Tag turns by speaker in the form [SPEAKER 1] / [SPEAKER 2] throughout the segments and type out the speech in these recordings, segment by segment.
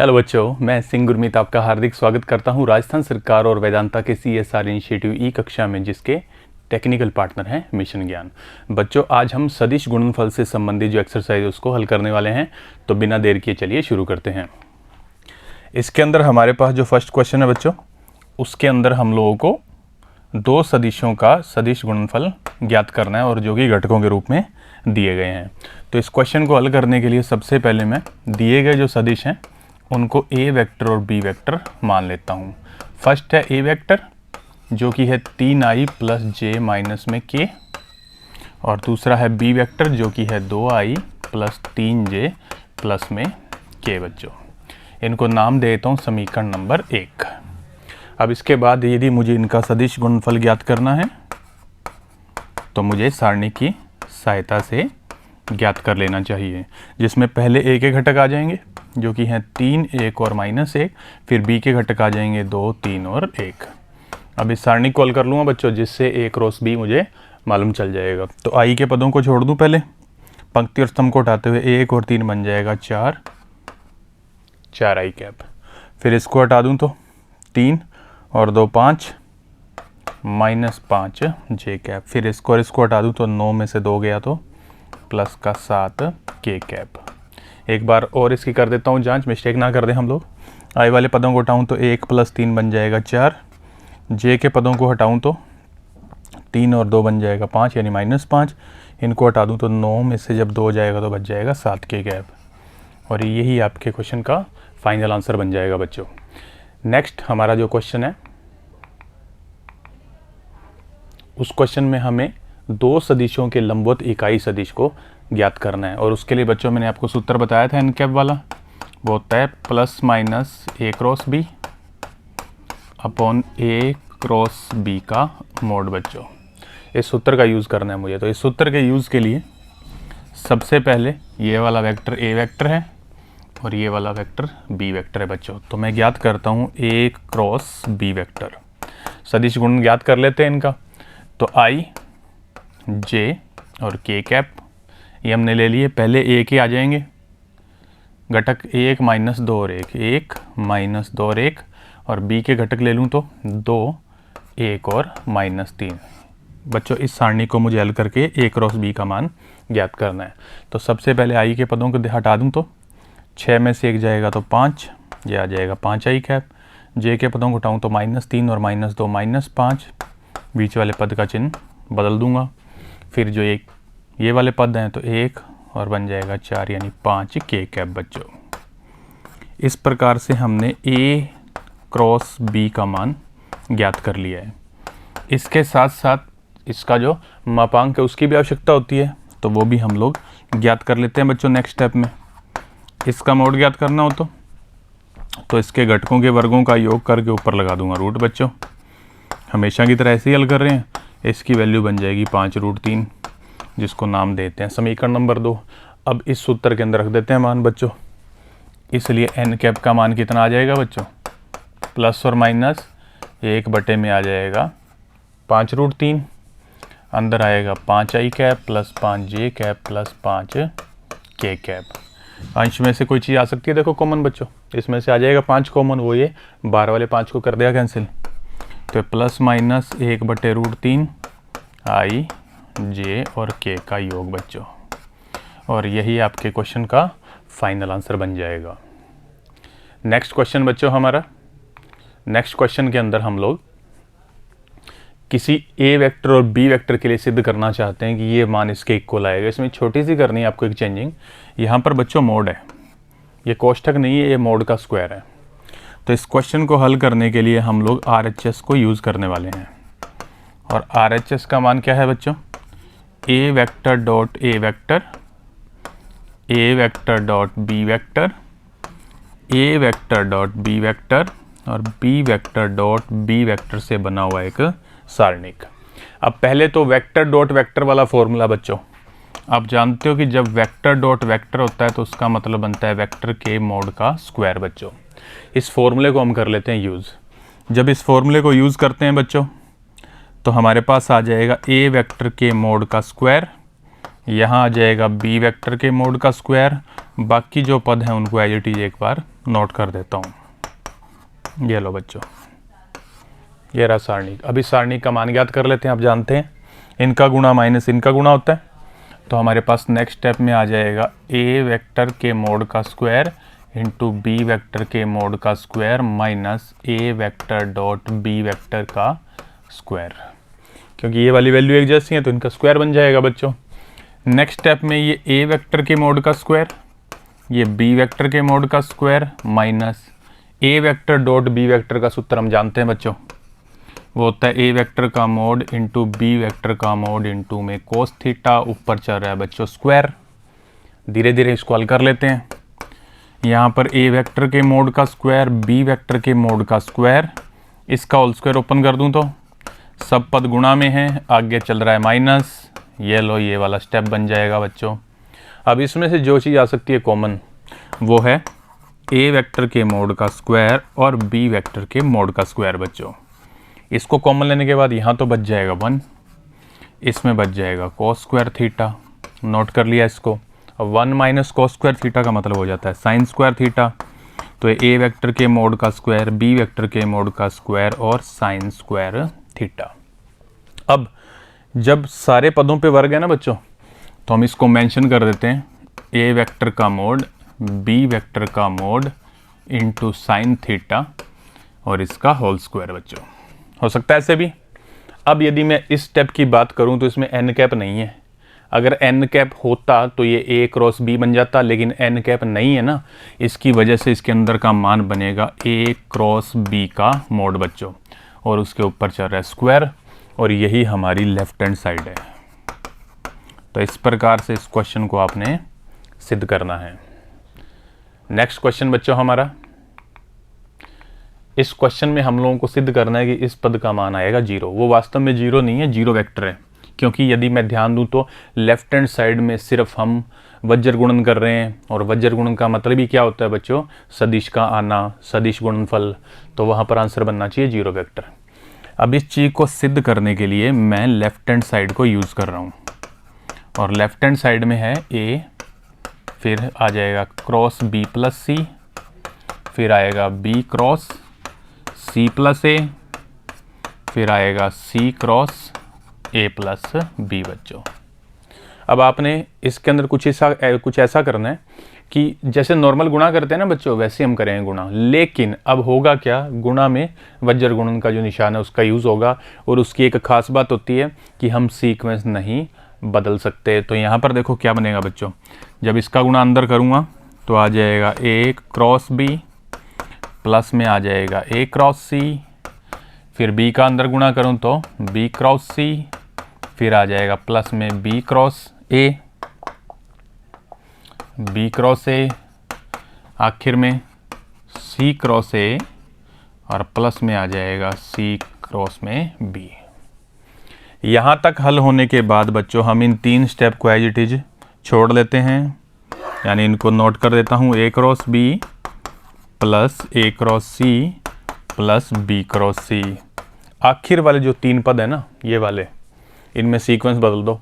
[SPEAKER 1] Hello बच्चों, मैं सिंह गुरमीत आपका हार्दिक स्वागत करता हूं राजस्थान सरकार और वेदांता के CSR इनिशिएटिव ई कक्षा में, जिसके टेक्निकल पार्टनर हैं मिशन ज्ञान। बच्चों, आज हम सदिश गुणनफल से संबंधित जो एक्सरसाइज है उसको हल करने वाले हैं। तो बिना देर किए चलिए शुरू करते हैं। इसके अंदर हमारे पास जो फर्स्ट क्वेश्चन है बच्चों, उसके अंदर हम लोगों को दो सदिशों का सदिश गुणनफल ज्ञात करना है और जो कि घटकों के रूप में दिए गए हैं। तो इस क्वेश्चन को हल करने के लिए सबसे पहले मैं दिए गए जो सदिश हैं उनको ए वेक्टर और बी वेक्टर मान लेता हूँ। फर्स्ट है ए वेक्टर जो कि है 3i प्लस जे माइनस में के, और दूसरा है बी वेक्टर जो कि है 2i प्लस 3j प्लस में के। बच्चों, इनको नाम दे देता हूँ समीकरण नंबर 1। अब इसके बाद यदि मुझे इनका सदिश गुणनफल ज्ञात करना है तो मुझे सारणी की सहायता से ज्ञात कर लेना चाहिए, जिसमें पहले ए के घटक आ जाएंगे जो कि हैं 3, 1 और -1, फिर बी के घटक आ जाएंगे 2, 3 और 1। अब इस सारणी को हल कर लूँगा बच्चों, जिससे ए क्रॉस बी मुझे मालूम चल जाएगा। तो आई के पदों को छोड़ दूँ पहले, पंक्ति और स्तंभ को उठाते हुए 1 और 3 बन जाएगा 4, 4i कैप। फिर इसको हटा दूँ तो 3 और 2 5 -5 j कैप। फिर इसको और इसको हटा दूँ तो 9 में से 2 गया तो प्लस का 7 k कैप। एक बार और इसकी कर देता हूँ जांच, मिस्टेक ना कर दें हम लोग। आई वाले पदों को हटाऊँ तो 1 + 3 बन जाएगा 4, जे के पदों को हटाऊँ तो 3 और 2 बन जाएगा 5 यानी -5। इनको हटा दूँ तो 9 में से जब 2 जाएगा तो बच जाएगा 7 k कैप। और यही आपके क्वेश्चन का फाइनल आंसर बन जाएगा बच्चों। नेक्स्ट हमारा जो क्वेश्चन है, उस क्वेश्चन में हमें दो सदिशों के लंबवत इकाई सदिश को ज्ञात करना है। और उसके लिए बच्चों मैंने आपको सूत्र बताया था एन कैप वाला, वो होता है +- a cross b upon a cross b का मोड। बच्चों, इस सूत्र का यूज़ करना है मुझे। तो इस सूत्र के यूज़ के लिए सबसे पहले ये वाला वेक्टर a वेक्टर है और ये वाला वेक्टर b वेक्टर है बच्चों। तो मैं ज्ञात करता हूँ a क्रॉस b वेक्टर। सदिश गुण ज्ञात कर लेते हैं इनका। तो i, j और k कैप ये हमने ले लिए। पहले a के आ जाएंगे घटक 1 - 2 और 1, 1 - 2 और 1, और b के घटक ले लूँ तो 2, 1 और -3। बच्चों, इस सारणी को मुझे हल करके a क्रॉस b का मान ज्ञात करना है। तो सबसे पहले i के पदों को हटा दूँ तो 6 में से 1 जाएगा तो 5, ये आ जाएगा 5i कैप। j के पदों को हटाऊँ तो -3 और -2 -5, बीच वाले पद का चिन्ह बदल दूंगा। फिर जो एक ये वाले पद हैं तो 1 और बन जाएगा 4 यानी 5 k कैप। बच्चों, इस प्रकार से हमने a क्रॉस b का मान ज्ञात कर लिया है। इसके साथ साथ इसका जो मापांक है उसकी भी आवश्यकता होती है, तो वो भी हम लोग ज्ञात कर लेते हैं बच्चों। नेक्स्ट स्टेप में इसका मोड ज्ञात करना हो तो इसके घटकों के वर्गों का योग करके ऊपर लगा दूंगा रूट। बच्चों, हमेशा की तरह ऐसे ही हल कर रहे हैं। इसकी वैल्यू बन जाएगी 5√3, जिसको नाम देते हैं समीकरण नंबर 2। अब इस सूत्र के अंदर रख देते हैं मान बच्चों। इसलिए एन कैप का मान कितना आ जाएगा बच्चों, प्लस और माइनस 1/में आ जाएगा 5√3, अंदर आएगा 5i cap plus 5j cap plus 5k cap. अंश में से कोई चीज़ आ सकती है, देखो कॉमन बच्चों, इसमें से आ जाएगा 5 कॉमन, वो ये 12 वाले 5 को कर दिया कैंसिल। तो +-1/√3 i, j और k का योग बच्चों। और यही आपके क्वेश्चन का फाइनल आंसर बन जाएगा। नेक्स्ट क्वेश्चन बच्चों हमारा, नेक्स्ट क्वेश्चन के अंदर हम लोग किसी a वेक्टर और b वेक्टर के लिए सिद्ध करना चाहते हैं कि ये मान इसके इक्वल आएगा। इसमें छोटी सी करनी है आपको एक चेंजिंग। यहाँ पर बच्चों मोड है, ये कोष्ठक नहीं है, ये मोड का स्क्वायर है। तो इस क्वेश्चन को हल करने के लिए हम लोग RHS को यूज़ करने वाले हैं। और RHS का मान क्या है बच्चों, a vector dot a vector, a vector dot b vector, a vector dot b vector और b vector dot b vector से बना हुआ एक सारणिक। अब पहले तो वेक्टर डॉट वेक्टर वाला फॉर्मूला बच्चों, आप जानते हो कि जब वेक्टर डॉट वेक्टर होता है तो उसका मतलब बनता है वेक्टर के मोड का स्क्वायर। बच्चों, इस फॉर्मूले को हम कर लेते हैं यूज़। जब इस फॉर्मूले को यूज़ करते हैं बच्चों तो हमारे पास आ जाएगा a वेक्टर के मोड का स्क्वायर, यहाँ आ जाएगा b वेक्टर के मोड का स्क्वायर, बाकी जो पद हैं उनको एज इट इज एक बार नोट कर देता हूँ। ये लो बच्चों, ये रहा सारणी। अभी सारणी का मान ज्ञात कर लेते हैं। आप जानते हैं इनका गुणा माइनस इनका गुणा होता है, तो हमारे पास नेक्स्ट स्टेप में आ जाएगा ए वेक्टर के मोड का स्क्वायर इंटू बी वेक्टर के मोड का स्क्वायर माइनस ए वेक्टर डॉट बी वेक्टर का स्क्वायर। क्योंकि ये वाली वैल्यू एक जैसी है तो इनका स्क्वायर बन जाएगा बच्चों। नेक्स्ट स्टेप में ये ए वेक्टर के मोड का स्क्वायर, ये बी वेक्टर के मोड का स्क्वायर माइनस ए वेक्टर डॉट बी वेक्टर का सूत्र हम जानते हैं बच्चों, वो होता है ए वेक्टर का मोड इंटू बी वेक्टर का मोड इंटू में कोस थीटा, ऊपर चल रहा है बच्चों स्क्वायर। धीरे धीरे इसको हल कर लेते हैं। यहाँ पर ए वेक्टर के मोड का स्क्वायर, बी वेक्टर के मोड का स्क्वायर, इसका होल स्क्वायर ओपन कर दूँ तो सब पद गुणा में है, आगे चल रहा है माइनस। ये लो, ये वाला स्टेप बन जाएगा बच्चों। अब इसमें से जो चीज़ आ सकती है कॉमन, वो है ए वेक्टर के मोड का स्क्वायर और बी वेक्टर के मोड का स्क्वायर बच्चों। इसको कॉमन लेने के बाद यहाँ तो बच जाएगा 1, इसमें बच जाएगा कोस स्क्वायर थीटा, नोट कर लिया इसको। अब 1 माइनस कोस स्क्वायर थीटा का मतलब हो जाता है साइन स्क्वायर थीटा। तो ए वेक्टर के मोड का स्क्वायर, बी वेक्टर के मोड का स्क्वायर और साइन स्क्वायर थीटा। अब जब सारे पदों पे वर्ग है ना बच्चों, तो हम इसको मेंशन कर देते हैं ए वेक्टर का मोड, बी वेक्टर का मोड इंटू साइन थीटा और इसका होल स्क्वायर बच्चों। हो सकता है ऐसे भी। अब यदि मैं इस स्टेप की बात करूं तो इसमें एन कैप नहीं है। अगर एन कैप होता तो ये ए क्रॉस बी बन जाता, लेकिन एन कैप नहीं है ना, इसकी वजह से इसके अंदर का मान बनेगा ए क्रॉस बी का मोड बच्चों, और उसके ऊपर चल रहा है स्क्वायर, और यही हमारी लेफ्ट हैंड साइड है। तो इस प्रकार से इस क्वेश्चन को आपने सिद्ध करना है। नेक्स्ट क्वेश्चन बच्चों हमारा, इस क्वेश्चन में हम लोगों को सिद्ध करना है कि इस पद का मान आएगा 0। वो वास्तव में 0 नहीं है, 0 वेक्टर है। क्योंकि यदि मैं ध्यान दूं तो लेफ्ट हैंड साइड में सिर्फ हम वज्र गुणन कर रहे हैं, और वज्र गुणन का मतलब ही क्या होता है बच्चों, सदिश का आना, सदिश गुणनफल। तो वहाँ पर आंसर बनना चाहिए 0 वेक्टर। अब इस चीज़ को सिद्ध करने के लिए मैं लेफ्ट हैंड साइड को यूज़ कर रहा हूँ, और लेफ्ट हैंड साइड में है ए, फिर आ जाएगा क्रॉस बी प्लस सी, फिर आएगा बी क्रॉस सी प्लस ए, फिर आएगा सी क्रॉस ए प्लस बी बच्चों। अब आपने इसके अंदर कुछ ऐसा करना है कि जैसे नॉर्मल गुणा करते हैं ना बच्चों, वैसे हम करेंगे गुणा। लेकिन अब होगा क्या, गुणा में वज्र गुणन का जो निशान है उसका यूज़ होगा, और उसकी एक खास बात होती है कि हम सीक्वेंस नहीं बदल सकते। तो यहाँ पर देखो क्या बनेगा बच्चों, जब इसका गुणा अंदर करूँगा तो आ जाएगा ए क्रॉस बी, प्लस में आ जाएगा ए क्रॉस सी, फिर बी का अंदर गुणा करूँ तो बी क्रॉस सी, फिर आ जाएगा प्लस में B cross A, B cross A, आखिर में सी क्रॉस ए, और प्लस में आ जाएगा सी क्रॉस में बी। यहाँ तक हल होने के बाद बच्चों हम इन 3 स्टेप को एज इट इज छोड़ लेते हैं, यानी इनको नोट कर देता हूँ, A cross B plus A cross C plus B cross C. आखिर वाले जो 3 पद है ना, ये वाले, इनमें सीक्वेंस बदल दो।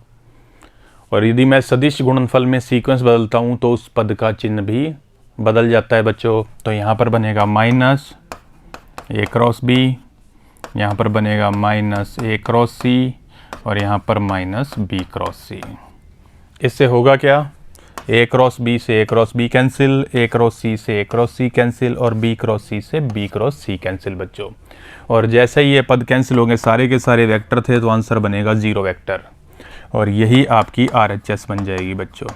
[SPEAKER 1] और यदि मैं सदिश गुणनफल में सीक्वेंस बदलता हूँ तो उस पद का चिन्ह भी बदल जाता है बच्चों। तो यहाँ पर बनेगा माइनस ए क्रॉस बी, यहाँ पर बनेगा माइनस ए क्रॉस सी, और यहाँ पर माइनस बी क्रॉस सी। इससे होगा क्या, ए क्रॉस बी से ए क्रॉस बी कैंसिल, ए क्रॉस सी से ए क्रॉस सी कैंसिल, और बी क्रॉस सी से बी क्रॉस सी कैंसिल बच्चों। और जैसे ही ये पद कैंसिल होंगे, सारे के सारे वेक्टर थे, तो आंसर बनेगा 0 वेक्टर, और यही आपकी RHS बन जाएगी बच्चों।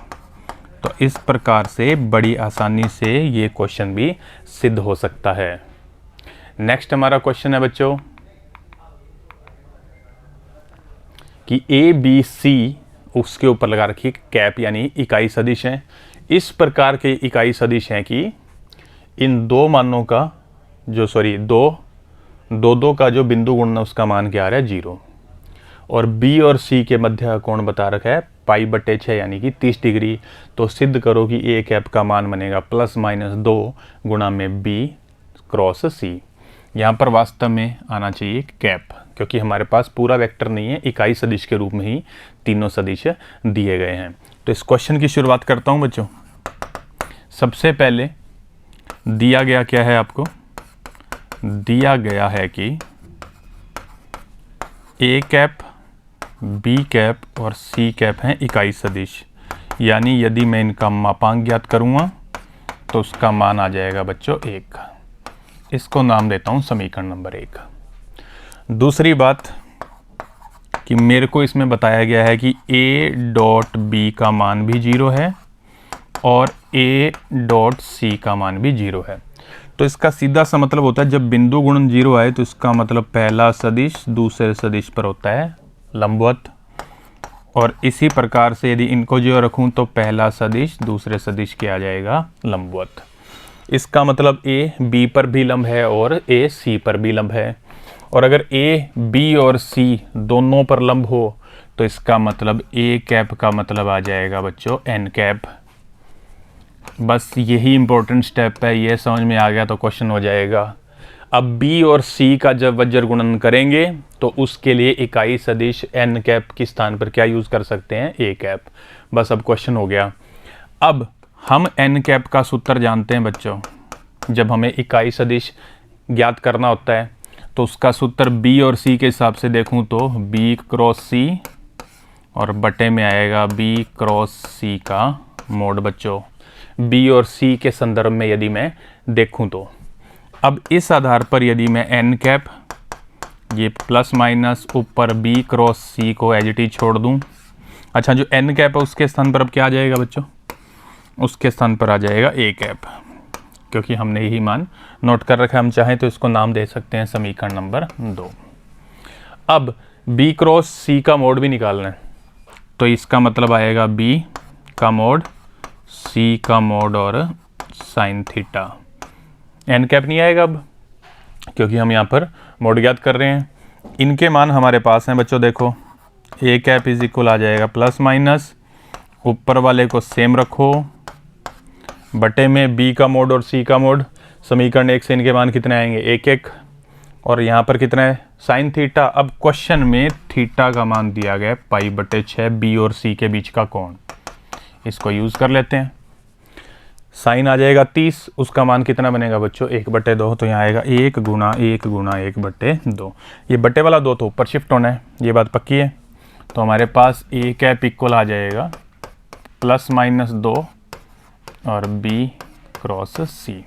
[SPEAKER 1] तो इस प्रकार से बड़ी आसानी से ये क्वेश्चन भी सिद्ध हो सकता है। नेक्स्ट हमारा क्वेश्चन है बच्चों कि ABC उसके ऊपर लगा रखी कैप, यानी इकाई सदिश है। इस प्रकार के इकाई सदिश हैं कि इन दो मानों का जो दो का जो बिंदु गुणन है उसका मान क्या आ रहा है 0, और B और C के मध्य कोण बता रखा है π/6 यानी कि 30 डिग्री। तो सिद्ध करो कि A कैप का मान बनेगा ±2 गुणा में B क्रॉस C। यहाँ पर वास्तव में आना चाहिए कैप, क्योंकि हमारे पास पूरा वेक्टर नहीं है, इकाई सदिश के रूप में ही तीनों सदिश दिए गए हैं। तो इस क्वेश्चन की शुरुआत करता हूँ बच्चों। सबसे पहले दिया गया क्या है आपको, दिया गया है कि ए कैप, बी कैप और सी कैप हैं इकाई सदिश, यानी यदि मैं इनका मापांक ज्ञात करूँगा तो उसका मान आ जाएगा बच्चों 1। इसको नाम देता हूँ समीकरण नंबर 1। दूसरी बात कि मेरे को इसमें बताया गया है कि ए डॉट बी का मान भी 0 है और ए डॉट सी का मान भी 0 है। तो इसका सीधा सा मतलब होता है जब बिंदु गुणन 0 आए तो इसका मतलब पहला सदिश दूसरे सदिश पर होता है लंबवत, और इसी प्रकार से यदि इनको जो रखूं तो पहला सदिश दूसरे सदिश के आ जाएगा लंबवत। इसका मतलब ए बी पर भी लंब है और ए सी पर भी लंब है, और अगर ए बी और सी दोनों पर लंब हो तो इसका मतलब ए कैप का मतलब आ जाएगा बच्चों एन कैप। बस यही इंपॉर्टेंट स्टेप है, ये समझ में आ गया तो क्वेश्चन हो जाएगा। अब बी और सी का जब वज्र गुणन करेंगे तो उसके लिए इकाई सदिश एन कैप के स्थान पर क्या यूज़ कर सकते हैं, ए कैप। बस अब क्वेश्चन हो गया। अब हम एन कैप का सूत्र जानते हैं बच्चों, जब हमें इकाई सदिश ज्ञात करना होता है तो उसका सूत्र बी और सी के हिसाब से देखूं तो बी क्रॉस सी और बटे में आएगा बी क्रॉस सी का मोड बच्चों, बी और सी के संदर्भ में यदि मैं देखूं तो। अब इस आधार पर यदि मैं एन कैप ये प्लस माइनस ऊपर बी क्रॉस सी को एज इट इज छोड़ दूं, अच्छा जो एन कैप है उसके स्थान पर अब क्या आ जाएगा बच्चों, उसके स्थान पर आ जाएगा ए कैप, क्योंकि हमने यही मान नोट कर रखा है। हम चाहें तो इसको नाम दे सकते हैं समीकरण नंबर 2। अब बी क्रॉस सी का मोड भी निकालना है तो इसका मतलब आएगा बी का मोड, सी का मोड और साइन थीटा। एन कैप नहीं आएगा अब, क्योंकि हम यहाँ पर मोड ज्ञात कर रहे हैं। इनके मान हमारे पास हैं बच्चों, देखो ए कैप इज इक्वल आ जाएगा प्लस माइनस, ऊपर वाले को सेम रखो, बटे में बी का मोड और सी का मोड। समीकरण 1 से इनके मान कितने आएंगे, 1 और यहाँ पर कितना है साइन थीटा। अब क्वेश्चन में थीटा का मान दिया गया है पाई/6 बी और सी के बीच का कोण, इसको यूज़ कर लेते हैं। साइन आ जाएगा 30, उसका मान कितना बनेगा बच्चों 1/2, तो यहाँ आएगा 1 गुणा 1 गुणा 1/2। ये बटे वाला 2 तो ऊपर शिफ्ट होना है, ये बात पक्की है। तो हमारे पास ए कैप इक्वल आ जाएगा प्लस माइनस 2 और बी क्रॉस सी,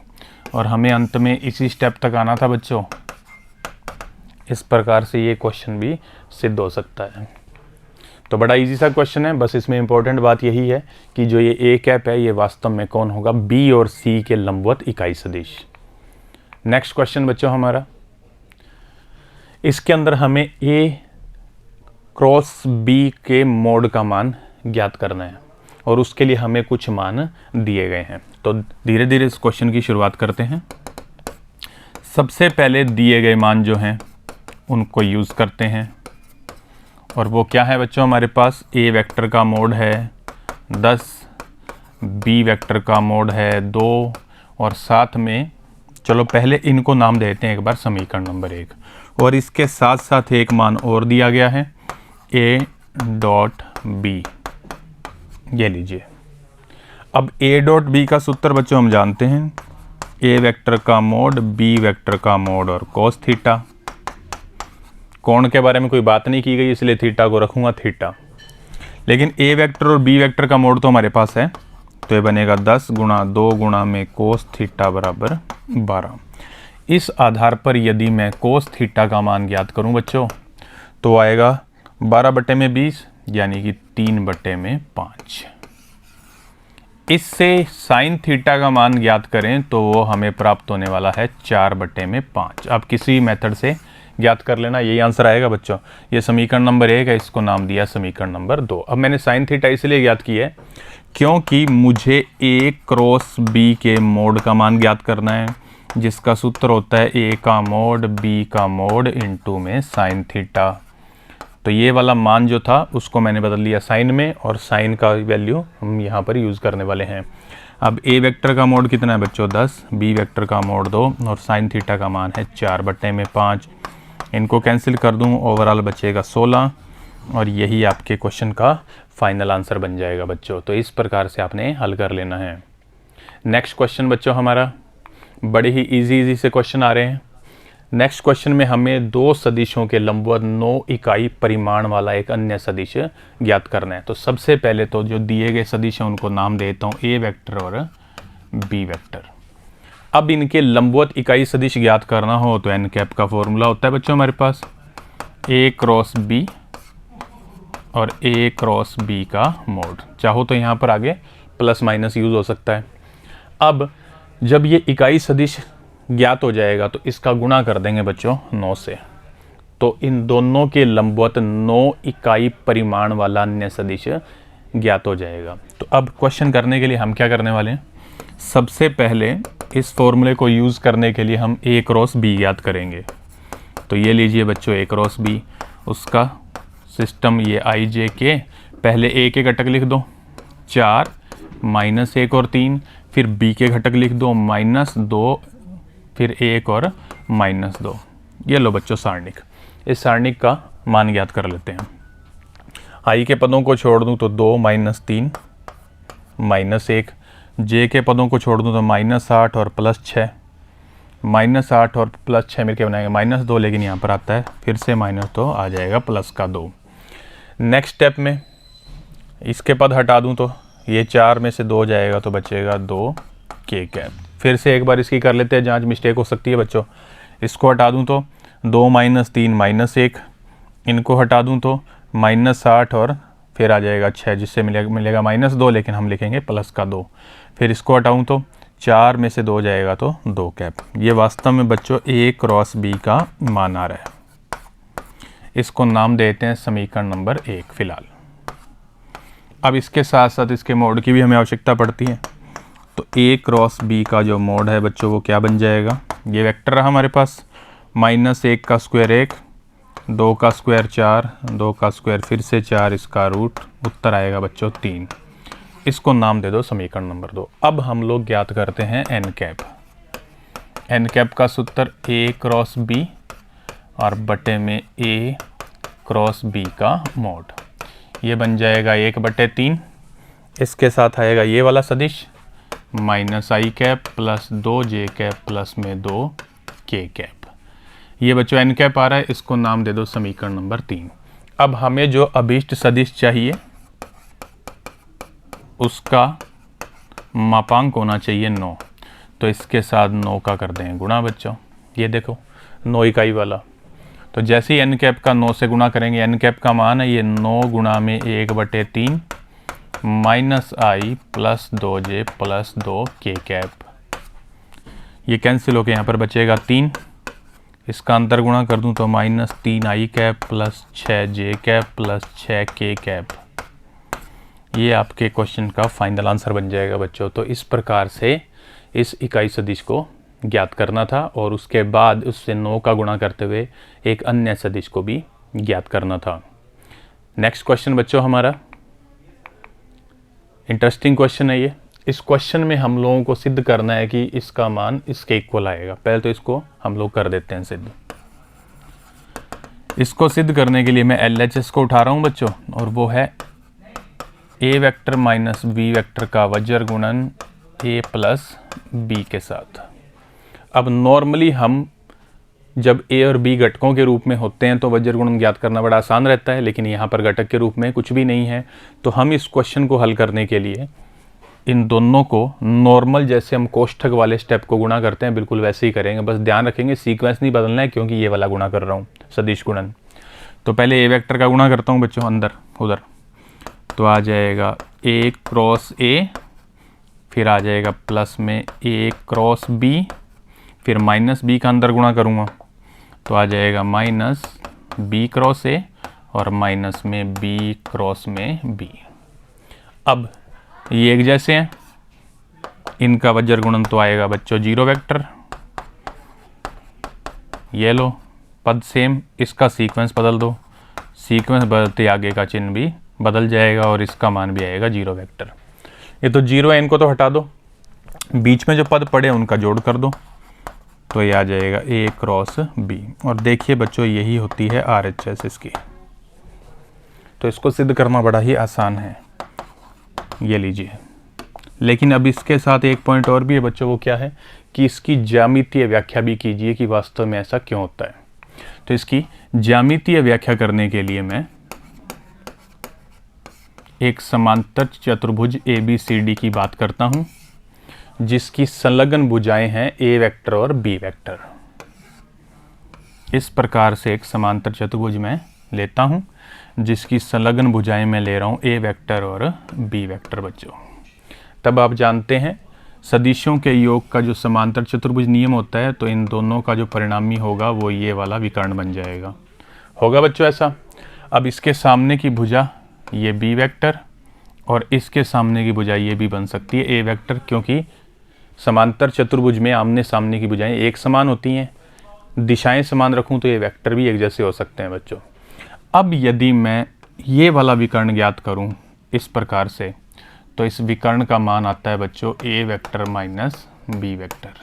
[SPEAKER 1] और हमें अंत में इसी स्टेप तक आना था बच्चों। इस प्रकार से ये क्वेश्चन भी सिद्ध हो सकता है। तो बड़ा इजी सा क्वेश्चन है, बस इसमें इंपॉर्टेंट बात यही है कि जो ये ए कैप है ये वास्तव में कौन होगा, बी और सी के लंबवत इकाई सदिश। नेक्स्ट क्वेश्चन बच्चों हमारा, इसके अंदर हमें ए क्रॉस बी के मोड का मान ज्ञात करना है और उसके लिए हमें कुछ मान दिए गए हैं। तो धीरे धीरे इस क्वेश्चन की शुरुआत करते हैं। सबसे पहले दिए गए मान जो हैं उनको यूज़ करते हैं, और वो क्या है बच्चों, हमारे पास ए वेक्टर का मोड है 10, बी वेक्टर का मोड है 2, और साथ में चलो पहले इनको नाम देते हैं एक बार समीकरण नंबर 1, और इसके साथ साथ एक मान और दिया गया है ए डॉट बी, ये लीजिए। अब ए डॉट बी का सूत्र बच्चों हम जानते हैं, ए वेक्टर का मोड बी वेक्टर का मोड और कोस थीटा। कोण के बारे में कोई बात नहीं की गई इसलिए थीटा को रखूंगा थीटा, लेकिन ए वेक्टर और बी वेक्टर का मोड तो हमारे पास है, तो ये बनेगा 10 गुणा 2 गुणा में कोस थीटा बराबर 12। इस आधार पर यदि मैं कोस थीटा का मान ज्ञात करूं बच्चों तो आएगा 12/20 यानी कि 3/5। इससे साइन थीटा का मान ज्ञात करें तो वो हमें प्राप्त होने वाला है 4/5। आप किसी मेथड से ज्ञात कर लेना, यही आंसर आएगा बच्चों। ये समीकरण नंबर 1 है, इसको नाम दिया समीकरण नंबर 2। अब मैंने साइन थीटा इसलिए ज्ञात की है क्योंकि मुझे ए क्रॉस बी के मोड का मान ज्ञात करना है, जिसका सूत्र होता है ए का मोड बी का मोड इनटू में साइन थीटा। तो ये वाला मान जो था उसको मैंने बदल लिया साइन में, और साइन का वैल्यू हम यहाँ पर यूज़ करने वाले हैं। अब ए वेक्टर का मोड कितना है बच्चों 10, बी वेक्टर का मोड 2 और साइन थीटा का मान है 4/5। इनको कैंसिल कर दूं, ओवरऑल बचेगा 16, और यही आपके क्वेश्चन का फाइनल आंसर बन जाएगा बच्चों। तो इस प्रकार से आपने हल कर लेना है। नेक्स्ट क्वेश्चन बच्चों हमारा, बड़े ही इजी से क्वेश्चन आ रहे हैं। नेक्स्ट क्वेश्चन में हमें दो सदिशों के लंबवत 9 इकाई परिमाण वाला एक अन्य सदिश ज्ञात करना है। तो सबसे पहले तो जो दिए गए सदिश हैं उनको नाम देता हूँ ए वेक्टर और बी वेक्टर। अब इनके लंबवत इकाई सदिश ज्ञात करना हो तो एन कैप का फॉर्मूला होता है बच्चों हमारे पास ए क्रॉस बी और ए क्रॉस बी का मोड। चाहो तो यहाँ पर आगे प्लस माइनस यूज हो सकता है। अब जब ये इकाई सदिश ज्ञात हो जाएगा तो इसका गुणा कर देंगे बच्चों 9 से, तो इन दोनों के लंबवत 9 इकाई परिमाण वाला अन्य सदिश ज्ञात हो जाएगा। तो अब क्वेश्चन करने के लिए हम क्या करने वाले हैं, सबसे पहले इस फॉर्मूले को यूज़ करने के लिए हम ए क्रॉस बी ज्ञात करेंगे। तो ये लीजिए बच्चों ए क्रॉस बी, उसका सिस्टम ये आई जे के, पहले ए के घटक लिख दो 4 -1 और 3, फिर बी के घटक लिख दो -2 फिर 1 और -2। ये लो बच्चों सारणिक, इस सारणिक का मान ज्ञात कर लेते हैं। आई के पदों को छोड़ दूं तो 2 -3 -1, जे के पदों को छोड़ दूं तो -8 और +6, -8 और +6 मिलकर बनाएंगे -2, लेकिन यहाँ पर आता है फिर से -2 आ जाएगा +2। नेक्स्ट स्टेप में इसके पद हटा दूं तो ये 4 में से 2 जाएगा तो बचेगा 2 के कैप। फिर से एक बार इसकी कर लेते हैं जांच, मिस्टेक हो सकती है बच्चों। इसको हटा दूं तो 2 -3 -1, इनको हटा दूं तो -8 और फिर आ जाएगा 6, जिससे मिलेगा -2, लेकिन हम लिखेंगे +2। फिर इसको हटाऊं तो 4 में से 2 जाएगा तो 2 कैप। ये वास्तव में बच्चों ए क्रॉस बी का मान आ रहा है। इसको नाम देते हैं समीकरण नंबर 1 फिलहाल। अब इसके साथ साथ इसके मोड की भी हमें आवश्यकता पड़ती है। तो ए क्रॉस बी का जो मोड है बच्चों वो क्या बन जाएगा, ये वेक्टर रहा हमारे पास -1 का स्क्वायर 1, 2 का स्क्वायर 4, 2 का स्क्वायर फिर से 4, इसका रूट, उत्तर आएगा बच्चों 3। इसको नाम दे दो समीकरण नंबर 2। अब हम लोग ज्ञात करते हैं एन कैप। एन कैप का सूत्र ए क्रॉस बी और बटे में ए क्रॉस बी का मोड, ये बन जाएगा 1/3। इसके साथ आएगा ये वाला सदिश -i cap +2 J cap plus में 2 के कैप। ये बच्चों एन कैप आ रहा है, इसको नाम दे दो समीकरण नंबर 3। अब हमें जो अभीष्ट सदिश चाहिए उसका मापांक होना चाहिए 9, तो इसके साथ 9 का कर दें गुणा बच्चों। ये देखो 9 इकाई वाला, तो जैसे ही एन कैप का 9 से गुणा करेंगे, एन कैप का मान है ये 9 गुणा में 1/3 -i +2j +2 के कैप। ये कैंसिल होकर यहाँ पर बचेगा 3, इसका अंतर गुणा कर दूँ तो -3i कैप +6j कैप +6 के कैप। ये आपके क्वेश्चन का फाइनल आंसर बन जाएगा बच्चों। तो इस प्रकार से इस इकाई सदिश को ज्ञात करना था और उसके बाद उससे 9 का गुणा करते हुए एक अन्य सदिश को भी ज्ञात करना था। नेक्स्ट क्वेश्चन बच्चों हमारा इंटरेस्टिंग क्वेश्चन है ये। इस क्वेश्चन में हम लोगों को सिद्ध करना है कि इसका मान इसके इक्वल आएगा। पहले तो इसको हम लोग कर देते हैं सिद्ध। इसको सिद्ध करने के लिए मैं LHS को उठा रहा हूँ बच्चों, और वो है ए वेक्टर माइनस बी वेक्टर का वज्र गुणन ए प्लस बी के साथ। अब नॉर्मली हम जब ए और बी घटकों के रूप में होते हैं तो वज्र गुणन ज्ञात करना बड़ा आसान रहता है, लेकिन यहाँ पर घटक के रूप में कुछ भी नहीं है। तो हम इस क्वेश्चन को हल करने के लिए इन दोनों को नॉर्मल जैसे हम कोष्ठक वाले स्टेप को गुणा करते हैं बिल्कुल वैसे ही करेंगे। बस ध्यान रखेंगे सीक्वेंस नहीं बदलना है, क्योंकि ये वाला गुणा कर रहा हूँ सदिश गुणन। तो पहले ए वेक्टर का गुणा करता हूँ बच्चों अंदर उधर, तो आ जाएगा ए क्रॉस ए, फिर आ जाएगा प्लस में ए क्रॉस बी, फिर माइनस बी का अंदर गुणा करूँगा तो आ जाएगा माइनस बी क्रॉस ए और माइनस में बी क्रॉस में बी। अब ये एक जैसे हैं, इनका वज्र गुणन तो आएगा बच्चों 0 वेक्टर। ये लो पद सेम, इसका सीक्वेंस बदल दो, सीक्वेंस बदलते आगे का चिन्ह भी बदल जाएगा और इसका मान भी आएगा 0 वेक्टर। ये तो 0 है, इनको तो हटा दो, बीच में जो पद पड़े उनका जोड़ कर दो, तो ये आ जाएगा ए क्रॉस बी। और देखिए बच्चों यही होती है RHS इसकी। तो इसको सिद्ध करना बड़ा ही आसान है। ये लीजिए, लेकिन अब इसके साथ एक पॉइंट और भी है बच्चों, वो क्या है कि इसकी ज्यामितीय व्याख्या भी कीजिए कि वास्तव में ऐसा क्यों होता है। तो इसकी ज्यामितीय व्याख्या करने के लिए मैं एक समांतर चतुर्भुज ABCD की बात करता हूं, जिसकी संलग्न भुजाएं हैं A वेक्टर और B वेक्टर। इस प्रकार से एक समांतर चतुर्भुज मैं लेता हूं, जिसकी संलग्न भुजाएं मैं ले रहा हूं A वेक्टर और B वेक्टर बच्चों। तब आप जानते हैं सदिशों के योग का जो समांतर चतुर्भुज नियम होता है, तो इन दोनों का जो परिणामी होगा वो ये वाला विकर्ण बन जाएगा। होगा बच्चों ऐसा। अब इसके सामने की भुजा ये B वेक्टर और इसके सामने की भुजा ये भी बन सकती है A वेक्टर, क्योंकि समांतर चतुर्भुज में आमने सामने की भुजाएं एक समान होती हैं। दिशाएं समान रखूं तो ये वेक्टर भी एक जैसे हो सकते हैं बच्चों। अब यदि मैं ये वाला विकर्ण ज्ञात करूं इस प्रकार से, तो इस विकर्ण का मान आता है बच्चों A vector minus B vector.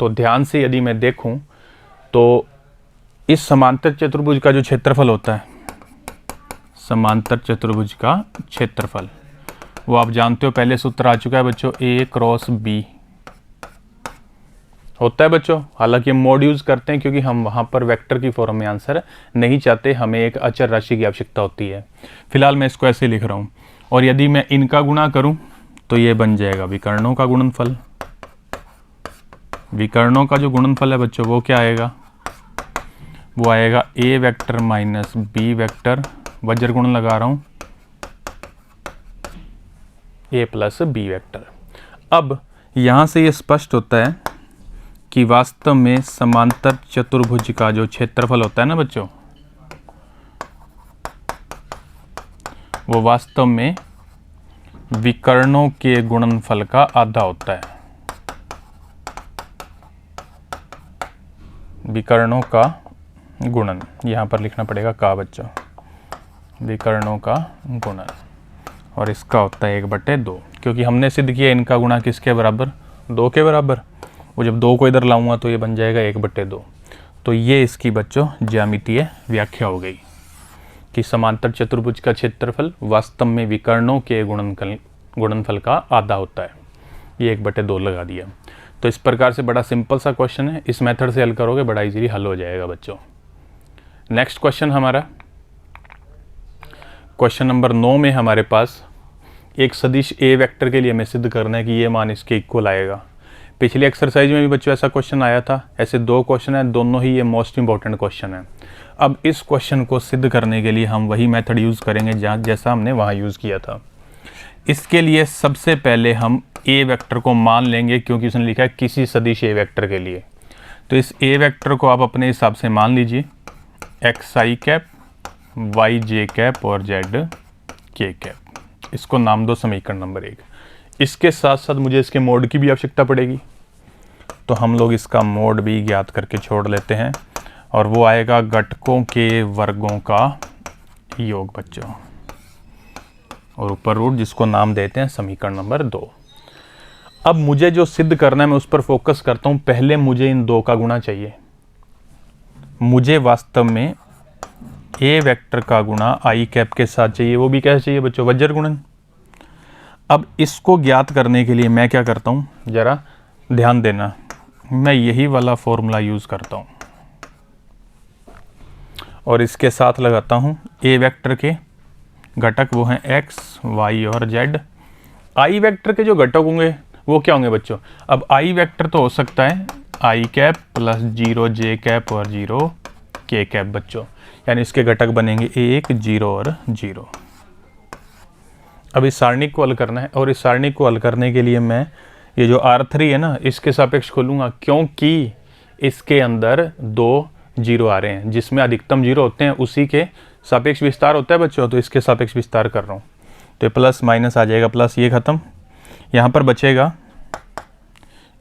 [SPEAKER 1] तो ध्यान से यदि मैं देखूं तो इस समांतर चतुर्भुज का जो क्षेत्रफल होता है, समांतर चतुर्भुज का क्षेत्रफल, वो आप जानते हो पहले सूत्र आ चुका है बच्चों, A क्रॉस B होता है बच्चों। हालांकि हम मोड यूज करते हैं क्योंकि हम वहां पर वेक्टर की फॉर्म में आंसर नहीं चाहते, हमें एक अचर राशि की आवश्यकता होती है। फिलहाल मैं इसको ऐसे लिख रहा हूं, और यदि मैं इनका गुणा करूं तो ये बन जाएगा विकर्णों का गुणनफल। विकर्णों का जो गुणनफल है बच्चों वो क्या आएगा, वो आएगा A vector minus B vector, वज्र गुण लगा रहा हूं, A प्लस B वेक्टर। अब यहां से ये स्पष्ट होता है कि वास्तव में समांतर चतुर्भुज का जो क्षेत्रफल होता है ना बच्चों, वो वास्तव में विकर्णों के गुणनफल का आधा होता है। विकर्णों का गुणन, यहाँ पर लिखना पड़ेगा का बच्चों, विकर्णों का गुणन, और इसका होता है 1/2, क्योंकि हमने सिद्ध किया इनका गुणा किसके बराबर, 2 के बराबर। वो जब 2 को इधर लाऊंगा तो ये बन जाएगा 1/2। तो ये इसकी बच्चों ज्यामितीय व्याख्या हो गई कि समांतर चतुर्भुज का क्षेत्रफल वास्तव में विकर्णों के गुणनफल का आधा होता है। ये 1/2 लगा दिया। तो इस प्रकार से बड़ा सिंपल सा क्वेश्चन है, इस मेथड से हल करोगे बड़ा इजीली हल हो जाएगा बच्चों। नेक्स्ट क्वेश्चन हमारा क्वेश्चन नंबर 9 में हमारे पास एक सदिश A वेक्टर के लिए हमें सिद्ध करना है कि ये मान इसके इक्वल आएगा। पिछली एक्सरसाइज में भी बच्चों ऐसा क्वेश्चन आया था। ऐसे 2 क्वेश्चन है, दोनों ही ये मोस्ट इंपॉर्टेंट क्वेश्चन है। अब इस क्वेश्चन को सिद्ध करने के लिए हम वही मेथड यूज़ करेंगे जैसा हमने वहाँ यूज़ किया था। इसके लिए सबसे पहले हम A वेक्टर को मान लेंगे, क्योंकि उसने लिखा है किसी सदिश A वेक्टर के लिए। तो इस A वेक्टर को आप अपने हिसाब से मान लीजिए, xi कैप, yj कैप और zk कैप। इसको नाम दो समीकरण नंबर 1। इसके साथ साथ मुझे इसके मोड की भी आवश्यकता पड़ेगी, तो हम लोग इसका मोड भी ज्ञात करके छोड़ लेते हैं, और वो आएगा घटकों के वर्गों का योग बच्चों, और ऊपर रूट जिसको नाम देते हैं समीकरण नंबर 2। अब मुझे जो सिद्ध करना है मैं उस पर फोकस करता हूं। पहले मुझे इन 2 का गुणा चाहिए। मुझे वास्तव में A वेक्टर का गुणा i कैप के साथ चाहिए, वो भी कैसे चाहिए बच्चों, वज्र गुणन। अब इसको ज्ञात करने के लिए मैं क्या करता हूं, जरा ध्यान देना, मैं यही वाला फॉर्मूला यूज करता हूं और इसके साथ लगाता हूं A वेक्टर के घटक, वो हैं x, y और z। i वेक्टर के जो घटक होंगे वो क्या होंगे बच्चों, अब i वेक्टर तो हो सकता है i cap plus 0 j cap और 0 k कैप बच्चों, यानी इसके घटक बनेंगे 1, 0 और 0। अब इस सारणी को हल करना है, और इस सारणी को हल करने के लिए मैं ये जो R3 है ना, इसके सापेक्ष खोलूंगा, क्योंकि इसके अंदर 2 0 आ रहे हैं, जिसमें अधिकतम 0 होते हैं उसी के सापेक्ष विस्तार होता है बच्चों। तो इसके सापेक्ष विस्तार कर रहा हूँ, तो प्लस माइनस आ जाएगा, प्लस ये खत्म, यहाँ पर बचेगा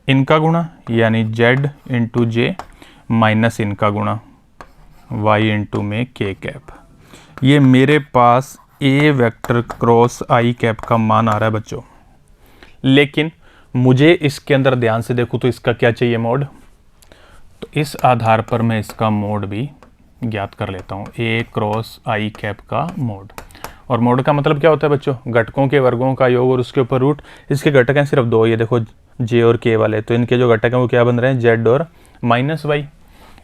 [SPEAKER 1] इनका गुणा यानी z इंटू जे माइनस इनका गुणा y इंटू में k कैप। ये मेरे पास A vector cross i cap का मान आ रहा है बच्चों, लेकिन मुझे इसके अंदर ध्यान से देखूँ तो इसका क्या चाहिए, मोड। तो इस आधार पर मैं इसका मोड भी ज्ञात कर लेता हूँ, A क्रॉस i कैप का मोड। और मोड का मतलब क्या होता है बच्चों, घटकों के वर्गों का योग और उसके ऊपर रूट। इसके घटक हैं सिर्फ दो, ये देखो जे और के वाले, तो इनके जो घटक हैं वो क्या बन रहे हैं, जेड और माइनस वाई।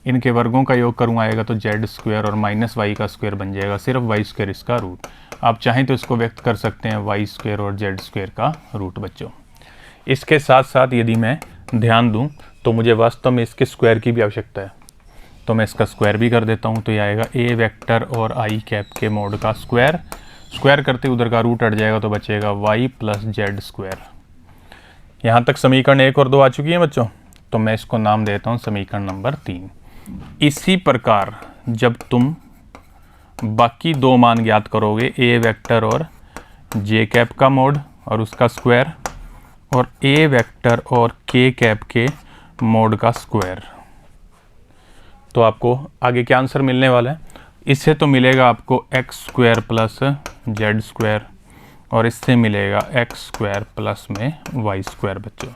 [SPEAKER 1] इनके वर्गों का योग करूँ आएगा तो जेड स्क्वायर और माइनस वाई का स्क्वायर बन जाएगा, सिर्फ वाई स्क्वायर इसका रूट। आप चाहें तो इसको व्यक्त कर सकते हैं वाई स्क्वायर और जेड स्क्वायर का रूट बच्चों। इसके साथ साथ यदि मैं ध्यान दूं तो मुझे वास्तव में इसके स्क्वायर की भी आवश्यकता है, तो मैं इसका स्क्वायर भी कर देता हूं। तो ये आएगा ए वेक्टर और आई कैप के मोड का स्क्वायर, स्क्वायर करते उधर का रूट हट जाएगा तो बचेगा वाई प्लस जेड स्क्वायर। यहाँ तक समीकरण 1 और 2 आ चुकी है बच्चों, तो मैं इसको नाम देता हूँ समीकरण नंबर 3। इसी प्रकार जब तुम बाकी दो मान ज्ञात करोगे, ए वेक्टर और जे कैप का मोड और उसका स्क्वायर, और ए वेक्टर और के कैप के मोड का स्क्वायर, तो आपको आगे क्या आंसर मिलने वाला है। इससे तो मिलेगा आपको x square plus Z square, और इससे मिलेगा एक्स स्क्वायर प्लस में वाई स्क्वायर बच्चों।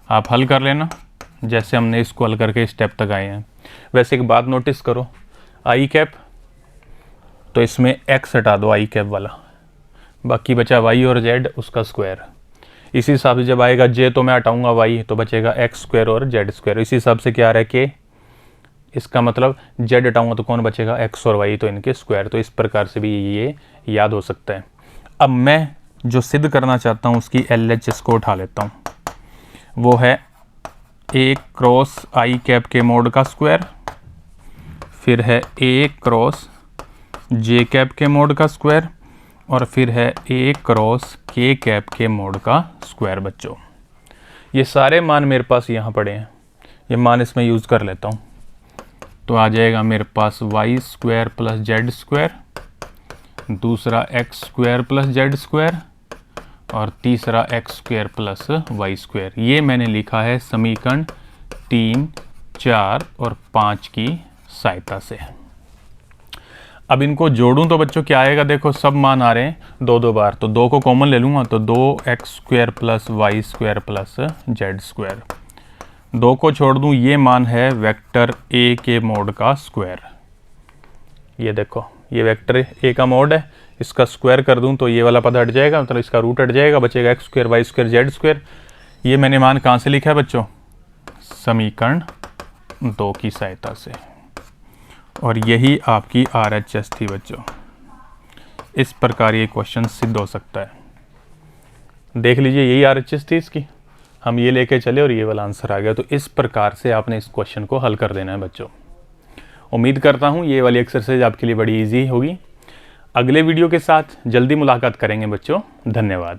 [SPEAKER 1] आप हल कर लेना जैसे हमने इसको हल करके स्टेप तक आए हैं। वैसे एक बात नोटिस करो, आई कैप तो इसमें एक्स हटा दो आई कैप वाला, बाकी बचा वाई और जेड उसका स्क्वायर। इसी हिसाब से जब आएगा जे तो मैं हटाऊंगा वाई, तो बचेगा एक्स स्क्वायर और जेड स्क्वायर। इसी हिसाब से क्या आ रहा है के, इसका मतलब जेड हटाऊंगा तो कौन बचेगा, एक्स और वाई, तो इनके स्क्वायर। तो इस प्रकार से भी ये याद हो सकता है। अब मैं जो सिद्ध करना चाहता हूँ उसकी LHS को उठा लेता हूँ, वो है ए क्रॉस आई कैप के मोड का स्क्वायर, फिर है ए क्रॉस जे कैप के मोड का स्क्वायर, और फिर है ए क्रॉस के कैप के मोड का स्क्वायर बच्चों। ये सारे मान मेरे पास यहाँ पड़े हैं, ये मान इसमें यूज़ कर लेता हूँ। तो आ जाएगा मेरे पास Y square plus Z square, दूसरा X square plus Z square, और तीसरा X square plus Y square. ये मैंने लिखा है समीकरण 3, 4 और 5 की सहायता से। अब इनको जोड़ूं तो बच्चों क्या आएगा, देखो सब मान आ रहे हैं दो दो बार, तो दो को कॉमन ले लूँगा तो 2x square plus Y square plus Z square. दो को छोड़ दूं, ये मान है वेक्टर ए के मोड का स्क्वायर। ये देखो ये वेक्टर ए का मोड है, इसका स्क्वायर कर दूं तो ये वाला पद हट जाएगा, मतलब इसका रूट हट जाएगा, बचेगा X square Y square Z square. ये मैंने मान कहाँ से लिखा है बच्चों, समीकरण 2 की सहायता से, और यही आपकी RHS थी बच्चों। इस प्रकार ये क्वेश्चन सिद्ध हो सकता है। देख लीजिए यही RHS थी इसकी, हम ये लेके चले और ये वाला आंसर आ गया। तो इस प्रकार से आपने इस क्वेश्चन को हल कर देना है बच्चों। उम्मीद करता हूँ ये वाली एक्सरसाइज आपके लिए बड़ी इजी होगी। अगले वीडियो के साथ जल्दी मुलाकात करेंगे बच्चों। धन्यवाद।